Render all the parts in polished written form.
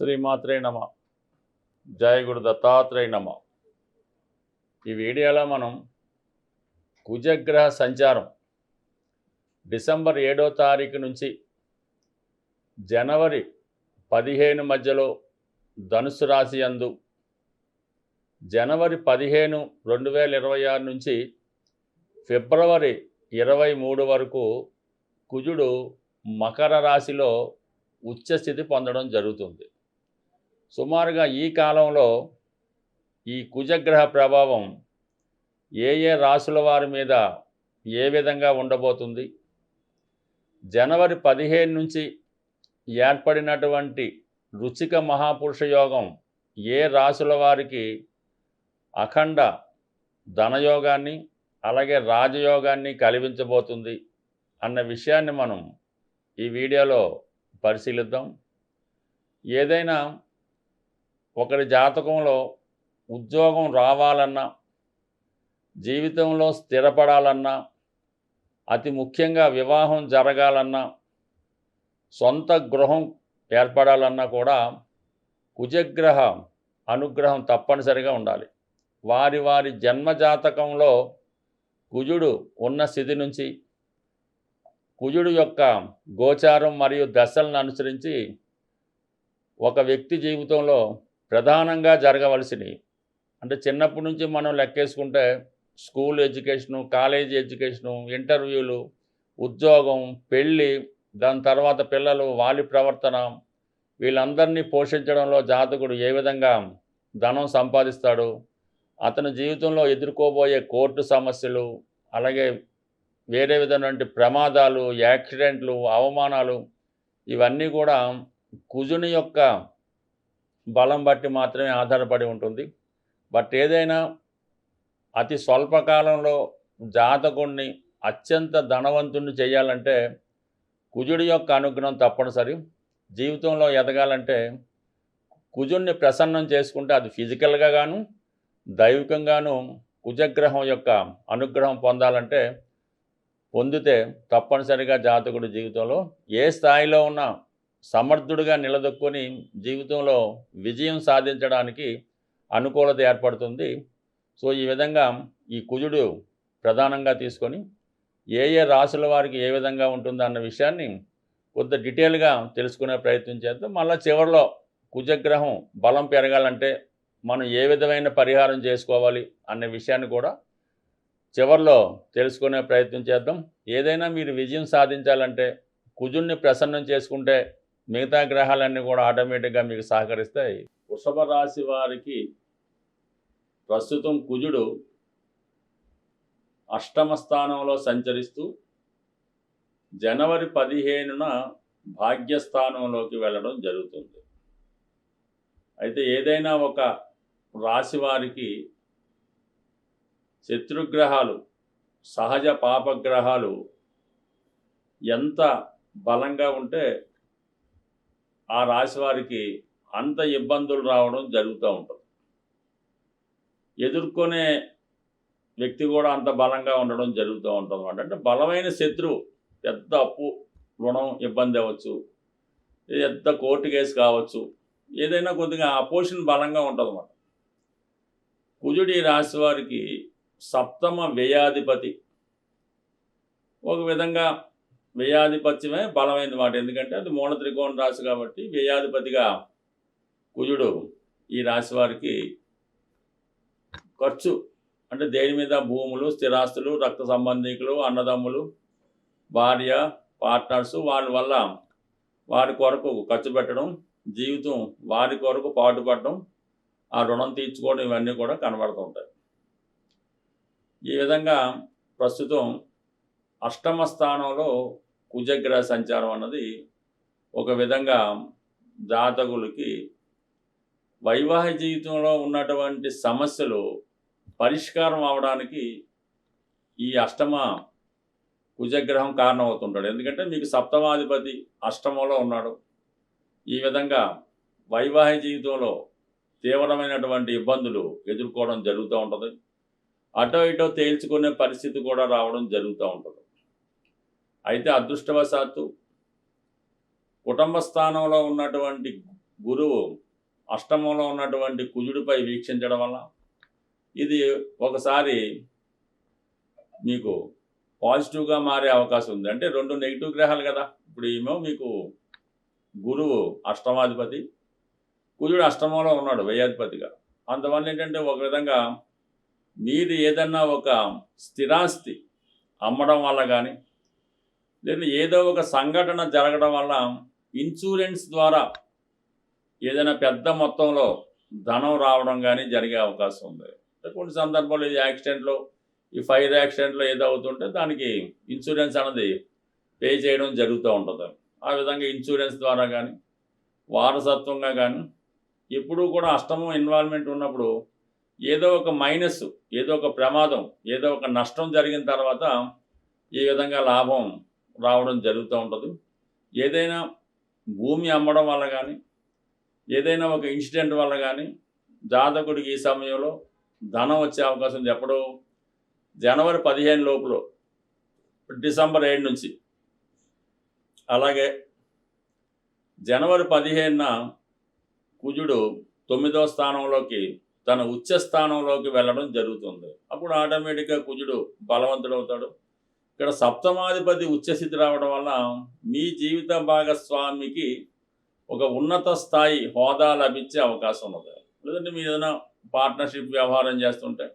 శ్రీమాత్రే నమ. జయ గురు దత్తాత్రేయ నమ. ఈ వీడియోలో మనం కుజగ్రహ సంచారం డిసెంబర్ 7వ తారీఖు నుంచి జనవరి 15 మధ్యలో ధనుసు రాశి యందు, జనవరి 15, 2026 నుంచి ఫిబ్రవరి 23 వరకు కుజుడు మకర రాశిలో ఉచ్చస్థితి పొందడం జరుగుతుంది. సుమారుగా ఈ కాలంలో ఈ కుజగ్రహ ప్రభావం ఏ రాశుల వారి మీద ఏ విధంగా ఉండబోతుంది, జనవరి 15 నుంచి ఏర్పడినటువంటి వృశ్చిక మహాపురుష యోగం ఏ రాశుల వారికి అఖండ ధనయోగాన్ని అలాగే రాజయోగాన్ని కలిగించబోతుంది అన్న విషయాన్ని మనం ఈ వీడియోలో పరిశీలిద్దాం. ఏదైనా ఒకరి జాతకంలో ఉద్యోగం రావాలన్నా, జీవితంలో స్థిరపడాలన్నా, అతి ముఖ్యంగా వివాహం జరగాలన్నా, సొంత గృహం ఏర్పడాలన్నా కూడా కుజగ్రహ అనుగ్రహం తప్పనిసరిగా ఉండాలి. వారి వారి జన్మజాతకంలో కుజుడు ఉన్న స్థితి నుంచి కుజుడు యొక్క గోచారం మరియు దశలను అనుసరించి ఒక వ్యక్తి జీవితంలో ప్రధానంగా జరగవలసినవి, అంటే చిన్నప్పటి నుంచి మనం లెక్కేసుకుంటే స్కూల్ ఎడ్యుకేషను, కాలేజీ ఎడ్యుకేషను, ఇంటర్వ్యూలు, ఉద్యోగం, పెళ్ళి, దాని తర్వాత పిల్లలు, వాళ్ళ ప్రవర్తన, వీళ్ళందరినీ పోషించడంలో జాతకుడు ఏ విధంగా ధనం సంపాదిస్తాడు, అతని జీవితంలో ఎదుర్కోబోయే కోర్టు సమస్యలు, అలాగే వేరే విధమైనటువంటి ప్రమాదాలు, యాక్సిడెంట్లు, అవమానాలు, ఇవన్నీ కూడా కుజుని యొక్క బలం బట్టి మాత్రమే ఆధారపడి ఉంటుంది. బట్ ఏదైనా అతి స్వల్పకాలంలో జాతకుడిని అత్యంత ధనవంతుడిని చేయాలంటే కుజుడి యొక్క అనుగ్రహం తప్పనిసరి. జీవితంలో ఎదగాలంటే కుజుడిని ప్రసన్నం చేసుకుంటే అది ఫిజికల్గా గాను దైవికంగాను కుజగ్రహం యొక్క అనుగ్రహం పొందితే తప్పనిసరిగా జాతకుడి జీవితంలో ఏ స్థాయిలో ఉన్న సమర్థుడిగా నిలదొక్కుని జీవితంలో విజయం సాధించడానికి అనుకూలత ఏర్పడుతుంది. సో ఈ విధంగా ఈ కుజుడు ప్రధానంగా తీసుకొని ఏ రాశుల వారికి ఏ విధంగా ఉంటుందో అన్న విషయాన్ని కొంత డీటెయిల్గా తెలుసుకునే ప్రయత్నం చేద్దాం. మళ్ళీ చివరిలో కుజగ్రహం బలం పెరగాలంటే మనం ఏ విధమైన పరిహారం చేసుకోవాలి అనే విషయాన్ని కూడా చివరిలో తెలుసుకునే ప్రయత్నం చేద్దాం. ఏదైనా మీరు విజయం సాధించాలంటే కుజుడిని ప్రసన్నం చేసుకుంటే మిగతా గ్రహాలన్నీ కూడా ఆటోమేటిక్గా మీకు సహకరిస్తాయి. వృషభ రాశి వారికి ప్రస్తుతం కుజుడు అష్టమ స్థానంలో సంచరిస్తూ జనవరి 15న భాగ్యస్థానంలోకి వెళ్ళడం జరుగుతుంది. అయితే ఏదైనా ఒక రాశి వారికి శత్రుగ్రహాలు, సహజ పాపగ్రహాలు ఎంత బలంగా ఉంటే ఆ రాశి వారికి అంత ఇబ్బందులు రావడం జరుగుతూ ఉంటుంది. ఎదుర్కొనే వ్యక్తి కూడా అంత బలంగా ఉండడం జరుగుతూ ఉంటుంది అన్నమాట. అంటే బలమైన శత్రువు, పెద్ద అప్పు, రుణం ఇబ్బంది అవ్వచ్చు, పెద్ద కోర్టు కేసు కావచ్చు, ఏదైనా కొద్దిగా అపోజిషన్ బలంగా ఉంటుంది అన్నమాట. కుజుడి రాశి వారికి సప్తమ వ్యయాధిపతి. ఒక విధంగా వ్యయాధిపత్యమే బలమైనది మాట, ఎందుకంటే అది మూల త్రికోణ రాశి కాబట్టి వ్యయాధిపతిగా కుజుడు ఈ రాశి వారికి ఖర్చు, అంటే దేని మీద భూములు, స్థిరాస్తులు, రక్త సంబంధికులు, అన్నదమ్ములు, భార్య, పార్ట్నర్సు, వాళ్ళ వల్ల వారి కొరకు ఖర్చు పెట్టడం, జీవితం వారి కొరకు పాటుపడడం, ఆ రుణం తీర్చుకోవడం, ఇవన్నీ కూడా కనబడుతూ ఉంటాయి. ఈ విధంగా ప్రస్తుతం అష్టమ స్థానంలో కుజగ్రహ సంచారం అన్నది ఒక విధంగా జాతకులకి వైవాహిక జీవితంలో ఉన్నటువంటి సమస్యలు పరిష్కారం అవడానికి ఈ అష్టమ కుజగ్రహం కారణమవుతుంటాడు. ఎందుకంటే మీకు సప్తమాధిపతి అష్టమంలో ఉన్నాడు. ఈ విధంగా వైవాహిక జీవితంలో తీవ్రమైనటువంటి ఇబ్బందులు ఎదుర్కోవడం జరుగుతూ ఉంటుంది. అటో ఇటో తేల్చుకునే పరిస్థితి కూడా రావడం జరుగుతూ ఉంటుంది. అయితే అదృష్టవశాత్తు కుటుంబ స్థానంలో ఉన్నటువంటి గురువు అష్టమంలో ఉన్నటువంటి కుజుడిపై వీక్షించడం వల్ల ఇది ఒకసారి మీకు పాజిటివ్గా మారే అవకాశం ఉంది. అంటే 2 నెగిటివ్ గ్రహాలు కదా, ఇప్పుడు ఏమో మీకు గురువు అష్టమాధిపతి, కుజుడు అష్టమంలో ఉన్నాడు వ్యయాధిపతిగా. అందువల్ల ఏంటంటే ఒక విధంగా మీరు ఏదన్నా ఒక స్థిరాస్తి అమ్మడం వల్ల కానీ, లేదా ఏదో ఒక సంఘటన జరగడం వల్ల ఇన్సూరెన్స్ ద్వారా ఏదైనా పెద్ద మొత్తంలో ధనం రావడం కానీ జరిగే అవకాశం ఉంది. కొన్ని సందర్భాల్లో ఈ యాక్సిడెంట్లో, ఈ ఫైర్ యాక్సిడెంట్లో ఏదో అవుతుంటే దానికి ఇన్సూరెన్స్ అనేది పే చేయడం జరుగుతూ ఉంటుంది. ఆ విధంగా ఇన్సూరెన్స్ ద్వారా కానీ, వారసత్వంగా కానీ ఎప్పుడూ కూడా అష్టమం ఇన్వాల్వ్మెంట్ ఉన్నప్పుడు ఏదో ఒక మైనస్, ఏదో ఒక ప్రమాదం, ఏదో ఒక నష్టం జరిగిన తర్వాత ఈ విధంగా లాభం రావడం జరుగుతూ ఉంటుంది. ఏదైనా భూమి అమ్మడం వల్ల కానీ, ఏదైనా ఒక ఇన్సిడెంట్ వల్ల కానీ జాతకుడికి ఈ సమయంలో ధనం వచ్చే అవకాశం ఉంది. ఎప్పుడు జనవరి 15 లోపల, డిసెంబర్ 7 నుంచి. అలాగే జనవరి 15న కుజుడు 9వ స్థానంలోకి, తన ఉచ్చ స్థానంలోకి వెళ్ళడం జరుగుతుంది. అప్పుడు ఆటోమేటిక్గా కుజుడు బలవంతుడవుతాడు. ఇక్కడ సప్తమాధిపతి ఉచ్చస్థితి రావడం వల్ల మీ జీవిత భాగస్వామికి ఒక ఉన్నత స్థాయి హోదా లభించే అవకాశం ఉన్నది. లేదంటే మీరు ఏదైనా పార్ట్నర్షిప్ వ్యవహారం చేస్తుంటే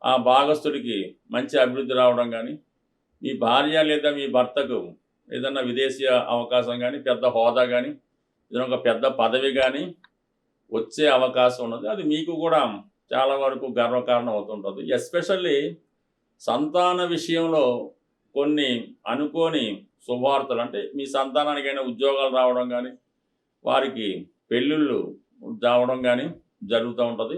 ఆ భాగస్థుడికి మంచి అభివృద్ధి రావడం కానీ, మీ భార్య లేదా మీ భర్తకు ఏదైనా విదేశీ అవకాశం కానీ, పెద్ద హోదా కానీ, ఏదైనా ఒక పెద్ద పదవి కానీ వచ్చే అవకాశం ఉన్నది. అది మీకు కూడా చాలా వరకు గర్వకారణం అవుతుంటుంది. ఎస్పెషల్లీ సంతాన విషయంలో కొన్ని అనుకోని శుభవార్తలు, అంటే మీ సంతానానికైనా ఉద్యోగాలు రావడం కానీ, వారికి పెళ్ళిళ్ళు రావడం కానీ జరుగుతూ ఉంటుంది.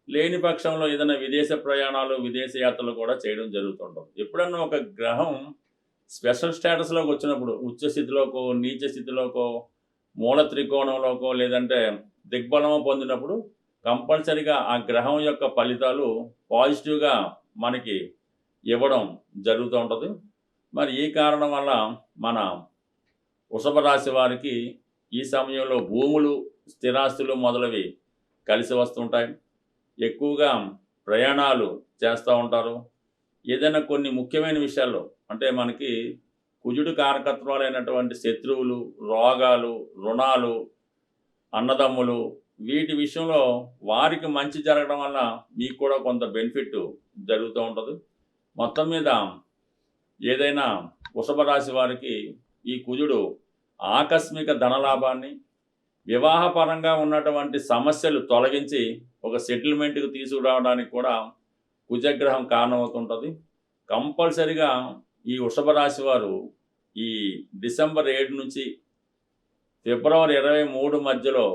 లేని పక్షంలో ఏదైనా విదేశ ప్రయాణాలు, విదేశ యాత్రలు కూడా చేయడం జరుగుతుంటుంది. ఎప్పుడన్నా ఒక గ్రహం స్పెషల్ స్టేటస్లోకి వచ్చినప్పుడు, ఉచ్చ స్థితిలోకో, నీచ స్థితిలోకో, మూల త్రికోణంలోకో, లేదంటే దిగ్బలము పొందినప్పుడు కంపల్సరిగా ఆ గ్రహం యొక్క ఫలితాలు పాజిటివ్గా మనకి ఇవ్వడం జరుగుతూ ఉంటుంది. మరి ఈ కారణం వల్ల మన వృషభ రాశి వారికి ఈ సమయంలో భూములు, స్థిరాస్తులు మొదలవి కలిసి వస్తుంటాయి. ఎక్కువగా ప్రయాణాలు చేస్తూ ఉంటారు. ఏదైనా కొన్ని ముఖ్యమైన విషయాల్లో, అంటే మనకి కుజుడు కారకత్వాలైనటువంటి శత్రువులు, రోగాలు, రుణాలు, అన్నదమ్ములు, వీటి విషయంలో వారికి మంచి జరగడం వల్ల మీకు కూడా కొంత బెనిఫిట్ జరుగుతూ ఉంటుంది. మొత్తం మీద ఏదైనా వృషభ రాశి వారికి ఈ కుజుడు ఆకస్మిక ధనలాభాన్ని, వివాహపరంగా ఉన్నటువంటి సమస్యలు తొలగించి ఒక సెటిల్మెంట్కి తీసుకురావడానికి కూడా కుజగ్రహం కారణమవుతుంటుంది. కంపల్సరిగా ఈ వృషభ రాశి వారు ఈ డిసెంబర్ 7 నుంచి ఫిబ్రవరి 23 మధ్యలో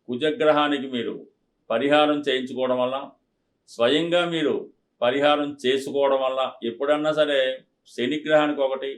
కుజగ్రహానికి మీరు పరిహారం చేయించుకోవడం వల్ల, స్వయంగా మీరు పరిహారం చేసుకోవడం వల్ల, ఎప్పుడన్నా సరే శనిగ్రహానికి ఒకటి,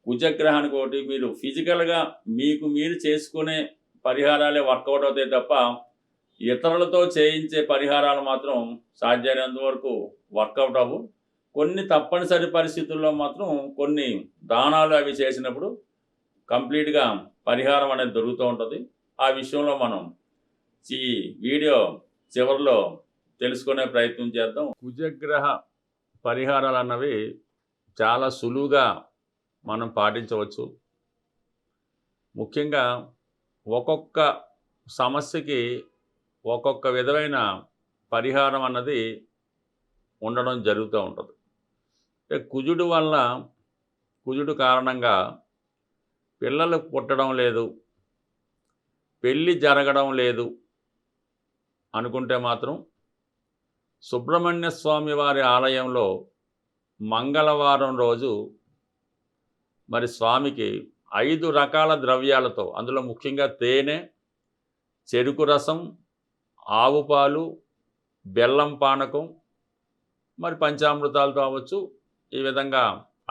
కుజగ్రహానికి ఒకటి, మీరు ఫిజికల్గా మీకు మీరు చేసుకునే పరిహారాలే వర్కౌట్ అవుతాయి తప్ప ఇతరులతో చేయించే పరిహారాలు మాత్రం సాధ్యమైనంత వరకు వర్కౌట్ అవ్వు. కొన్ని తప్పనిసరి పరిస్థితుల్లో మాత్రం కొన్ని దానాలు అవి చేసినప్పుడు కంప్లీట్గా పరిహారం అనేది దొరుకుతూ ఉంటుంది. ఆ విషయంలో మనం ఈ వీడియో చివరిలో తెలుసుకునే ప్రయత్నం చేద్దాం. కుజగ్రహ పరిహారాలు అన్నవి చాలా సులువుగా మనం పాటించవచ్చు. ముఖ్యంగా ఒక్కొక్క సమస్యకి ఒక్కొక్క విధమైన పరిహారం అన్నది ఉండడం జరుగుతూ ఉంటుంది. కుజుడు వల్ల, కుజుడు కారణంగా పిల్లలు పుట్టడం లేదు, పెళ్ళి జరగడం లేదు అనుకుంటే మాత్రం సుబ్రహ్మణ్య స్వామి వారి ఆలయంలో మంగళవారం రోజు మరి స్వామికి 5 రకాల ద్రవ్యాలతో, అందులో ముఖ్యంగా తేనె, చెరుకు రసం, ఆవు పాలు, బెల్లం పానకం, మరి పంచామృతాలతో అవ్వచ్చు, ఈ విధంగా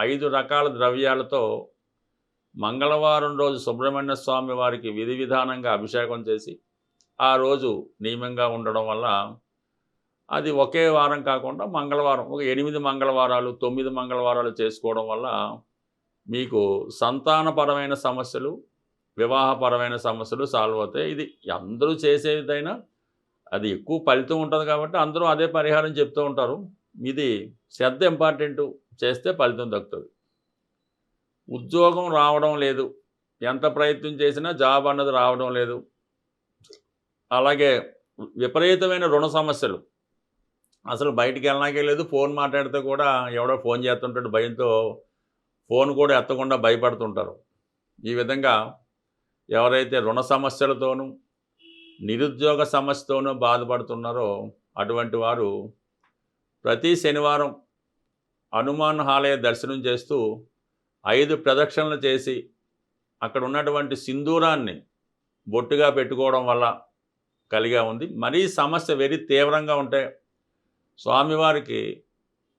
5 రకాల ద్రవ్యాలతో మంగళవారం రోజు సుబ్రహ్మణ్య స్వామి వారికి విధి విధానంగా అభిషేకం చేసి ఆ రోజు నియమంగా ఉండడం వల్ల, అది ఒకే వారం కాకుండా మంగళవారం ఒక 8 మంగళవారాలు, 9 మంగళవారాలు చేసుకోవడం వల్ల మీకు సంతానపరమైన సమస్యలు, వివాహపరమైన సమస్యలు సాల్వ్ అవుతాయి. ఇది అందరూ చేసేదైనా అది ఎక్కువ ఫలితం ఉంటుంది కాబట్టి అందరూ అదే పరిహారం చెప్తూ ఉంటారు. ఇది శ్రద్ధ ఇంపార్టెంటు. చేస్తే ఫలితం దక్కుతుంది. ఉద్యోగం రావడం లేదు. ఎంత ప్రయత్నం చేసినా జాబ్ అన్నది రావడం లేదు. అలాగే విపరీతమైన రుణ సమస్యలు. అసలు బయటికెళ్ళడానికే లేదు. ఫోన్ మాట్లాడితే కూడా ఎవడో ఫోన్ చేస్తుంటాడు భయంతో ఫోన్ కూడా ఎత్తకుండా భయపడుతుంటారు. ఈ విధంగా ఎవరైతే రుణ సమస్యలతోనూ, నిరుద్యోగ సమస్యతోనూ బాధపడుతున్నారో అటువంటి వారు ప్రతి శనివారం హనుమాన్ ఆలయ దర్శనం చేస్తూ 5 ప్రదక్షిణలు చేసి అక్కడ ఉన్నటువంటి సింధూరాన్ని బొట్టుగా పెట్టుకోవడం వల్ల కలిగా ఉంది. మరీ సమస్య వెరీ తీవ్రంగా ఉంటే స్వామివారికి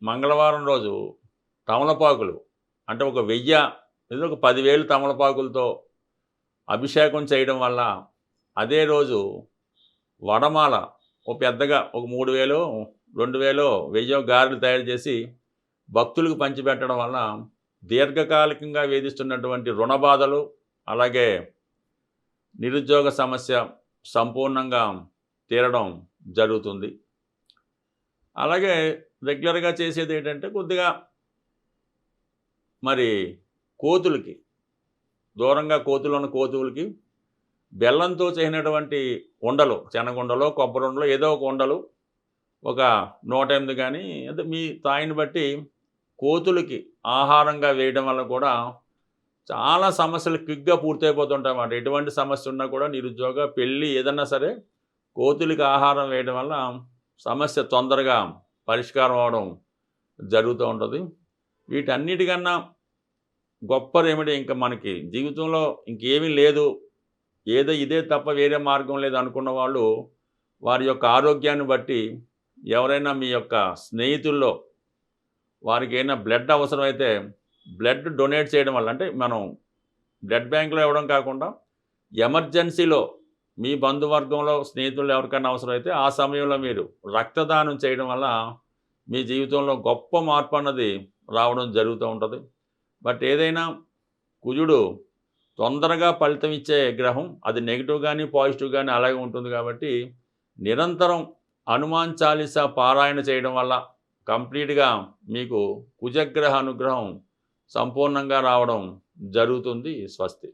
మంగళవారం రోజు తమలపాకులు అంటే ఒక 1000 లేదా ఒక 10,000 తమలపాకులతో అభిషేకం చేయడం వల్ల అదే రోజు వడమాల ఒక పెద్దగా ఒక 3,000 2,000 1000 గారెలు తయారు చేసి భక్తులకు పంచిపెట్టడం వల్ల దీర్ఘకాలికంగా వేధిస్తున్నటువంటి రుణ బాధలు అలాగే నిరుద్యోగ సమస్య సంపూర్ణంగా తీరడం జరుగుతుంది. అలాగే రెగ్యులర్గా చేసేది ఏంటంటే కొద్దిగా మరి కోతులకి దూరంగా కోతులున్న కోతులకి బెల్లంతో చేసినటువంటి ఉండలు, శనగుండలో కొబ్బరి ఉండలో ఏదో ఒక ఉండలు ఒక 108 కానీ అంటే మీ స్థాయిని బట్టి కోతులకి ఆహారంగా వేయడం వల్ల కూడా చాలా సమస్యలు క్విక్గా పూర్తయిపోతుంటాయి అన్నమాట. ఎటువంటి సమస్య ఉన్నా కూడా నిరుద్యోగ, పెళ్ళి ఏదన్నా సరే కోతులకి ఆహారం వేయడం వల్ల సమస్య తొందరగా పరిష్కారం అవడం జరుగుతూ ఉంటుంది. వీటన్నిటికన్నా గొప్ప రెమెడీ ఇంకా మనకి జీవితంలో ఇంకేమీ లేదు, ఏదో ఇదే తప్ప వేరే మార్గం లేదు అనుకున్న వాళ్ళు వారి యొక్క ఆరోగ్యాన్ని బట్టి ఎవరైనా మీ యొక్క స్నేహితుల్లో వారికి ఏమైనా బ్లడ్ అవసరమైతే బ్లడ్ డొనేట్ చేయడం వల్ల అంటే మనం బ్లడ్ బ్యాంకులో ఇవ్వడం కాకుండా ఎమర్జెన్సీలో మీ బంధువర్గంలో స్నేహితులు ఎవరికైనా అవసరమైతే ఆ సమయంలో మీరు రక్తదానం చేయడం వల్ల మీ జీవితంలో గొప్ప మార్పు అన్నది రావడం జరుగుతూ ఉంటుంది. బట్ ఏదైనా కుజుడు తొందరగా ఫలితం ఇచ్చే గ్రహం, అది నెగిటివ్ కానీ పాజిటివ్ కానీ అలాగే ఉంటుంది కాబట్టి నిరంతరం హనుమాన్ చాలీసా పారాయణ చేయడం వల్ల కంప్లీట్గా మీకు కుజగ్రహ అనుగ్రహం సంపూర్ణంగా రావడం జరుగుతుంది. స్వస్తి.